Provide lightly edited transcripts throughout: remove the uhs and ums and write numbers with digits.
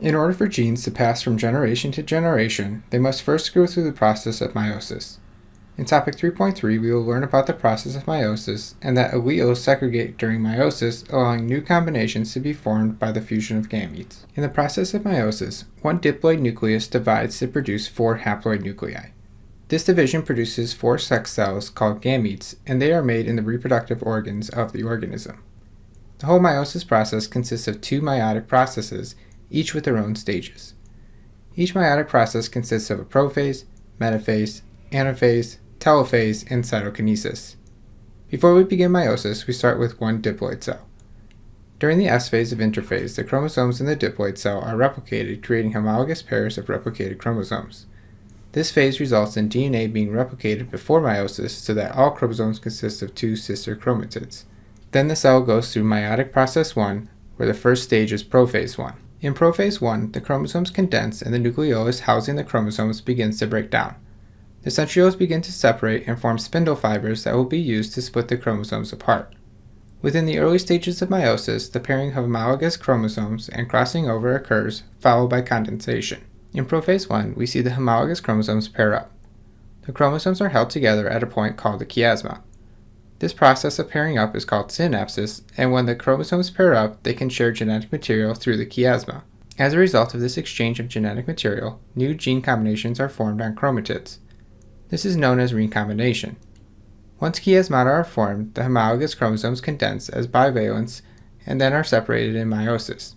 In order for genes to pass from generation to generation, they must first go through the process of meiosis. In topic 3.3, we will learn about the process of meiosis and that alleles segregate during meiosis, allowing new combinations to be formed by the fusion of gametes. In the process of meiosis, one diploid nucleus divides to produce 4 haploid nuclei. This division produces 4 sex cells called gametes, and they are made in the reproductive organs of the organism. The whole meiosis process consists of 2 meiotic processes, each with their own stages. Each meiotic process consists of a prophase, metaphase, anaphase, telophase, and cytokinesis. Before we begin meiosis, we start with one diploid cell. During the S phase of interphase, the chromosomes in the diploid cell are replicated, creating homologous pairs of replicated chromosomes. This phase results in DNA being replicated before meiosis so that all chromosomes consist of 2 sister chromatids. Then the cell goes through meiotic process 1, where the first stage is prophase 1. In prophase 1, the chromosomes condense and the nucleus housing the chromosomes begins to break down. The centrioles begin to separate and form spindle fibers that will be used to split the chromosomes apart. Within the early stages of meiosis, the pairing of homologous chromosomes and crossing over occurs, followed by condensation. In prophase 1, we see the homologous chromosomes pair up. The chromosomes are held together at a point called the chiasma. This process of pairing up is called synapsis, and when the chromosomes pair up, they can share genetic material through the chiasma. As a result of this exchange of genetic material, new gene combinations are formed on chromatids. This is known as recombination. Once chiasmata are formed, the homologous chromosomes condense as bivalents and then are separated in meiosis.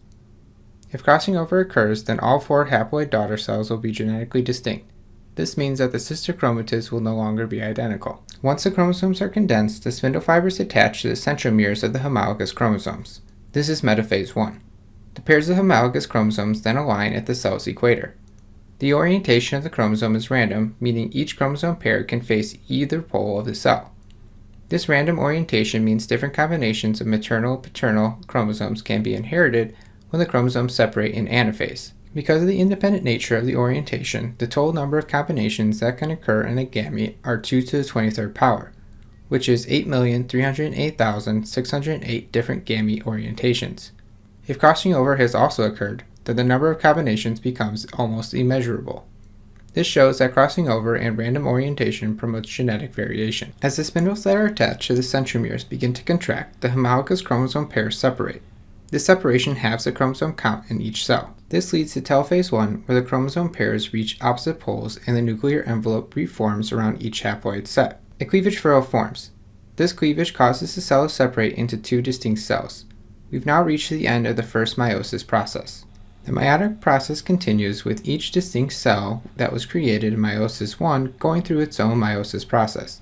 If crossing over occurs, then all 4 haploid daughter cells will be genetically distinct. This means that the sister chromatids will no longer be identical. Once the chromosomes are condensed, the spindle fibers attach to the centromeres of the homologous chromosomes. This is metaphase 1. The pairs of homologous chromosomes then align at the cell's equator. The orientation of the chromosome is random, meaning each chromosome pair can face either pole of the cell. This random orientation means different combinations of maternal and paternal chromosomes can be inherited when the chromosomes separate in anaphase. Because of the independent nature of the orientation, the total number of combinations that can occur in a gamete are 2 to the 23rd power, which is 8,308,608 different gamete orientations. If crossing over has also occurred, then the number of combinations becomes almost immeasurable. This shows that crossing over and random orientation promotes genetic variation. As the spindles that are attached to the centromeres begin to contract, the homologous chromosome pairs separate. This separation halves the chromosome count in each cell. This leads to telophase 1, where the chromosome pairs reach opposite poles and the nuclear envelope reforms around each haploid set. A cleavage furrow forms. This cleavage causes the cell to separate into 2 distinct cells. We've now reached the end of the first meiosis process. The meiotic process continues with each distinct cell that was created in meiosis 1 going through its own meiosis process.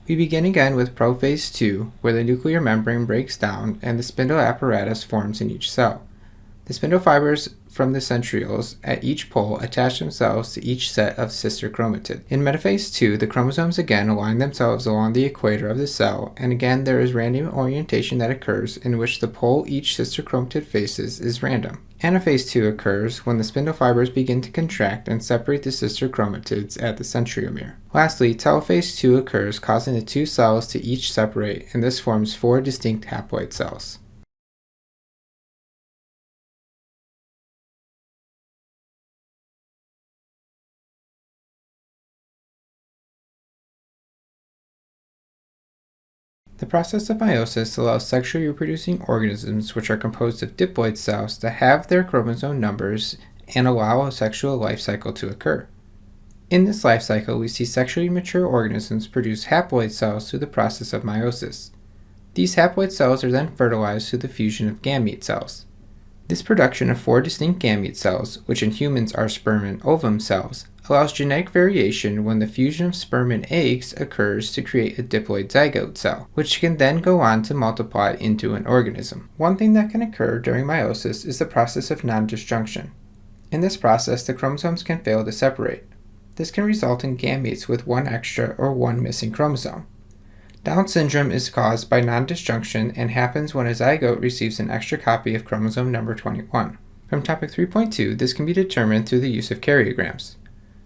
We begin again with prophase 2, where the nuclear membrane breaks down and the spindle apparatus forms in each cell. The spindle fibers from the centrioles at each pole attach themselves to each set of sister chromatids. In metaphase 2, the chromosomes again align themselves along the equator of the cell, and again there is random orientation that occurs in which the pole each sister chromatid faces is random. Anaphase 2 occurs when the spindle fibers begin to contract and separate the sister chromatids at the centromere. Lastly, telophase 2 occurs, causing the 2 cells to each separate, and this forms 4 distinct haploid cells. The process of meiosis allows sexually reproducing organisms, which are composed of diploid cells, to have their chromosome numbers and allow a sexual life cycle to occur. In this life cycle, we see sexually mature organisms produce haploid cells through the process of meiosis. These haploid cells are then fertilized through the fusion of gamete cells. This production of 4 distinct gamete cells, which in humans are sperm and ovum cells, allows genetic variation when the fusion of sperm and eggs occurs to create a diploid zygote cell, which can then go on to multiply into an organism. One thing that can occur during meiosis is the process of non-disjunction. In this process, the chromosomes can fail to separate. This can result in gametes with 1 extra or 1 missing chromosome. Down syndrome is caused by non-disjunction and happens when a zygote receives an extra copy of chromosome number 21. From topic 3.2, this can be determined through the use of karyograms.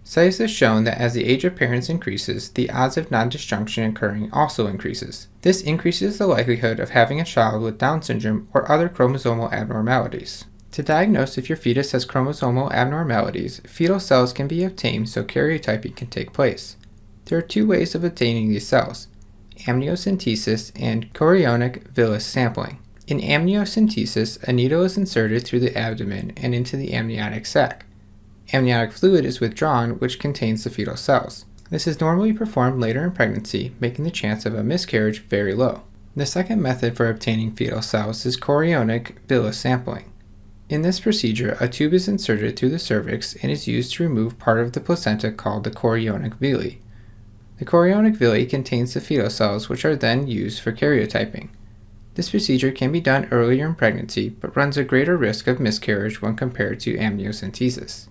Studies have shown that as the age of parents increases, the odds of non-disjunction occurring also increases. This increases the likelihood of having a child with Down syndrome or other chromosomal abnormalities. To diagnose if your fetus has chromosomal abnormalities, fetal cells can be obtained so karyotyping can take place. There are two ways of obtaining these cells: amniocentesis and chorionic villus sampling. In amniocentesis, a needle is inserted through the abdomen and into the amniotic sac. Amniotic fluid is withdrawn, which contains the fetal cells. This is normally performed later in pregnancy, making the chance of a miscarriage very low. The second method for obtaining fetal cells is chorionic villus sampling. In this procedure, a tube is inserted through the cervix and is used to remove part of the placenta called the chorionic villi. The chorionic villi contains the fetal cells, which are then used for karyotyping. This procedure can be done earlier in pregnancy, but runs a greater risk of miscarriage when compared to amniocentesis.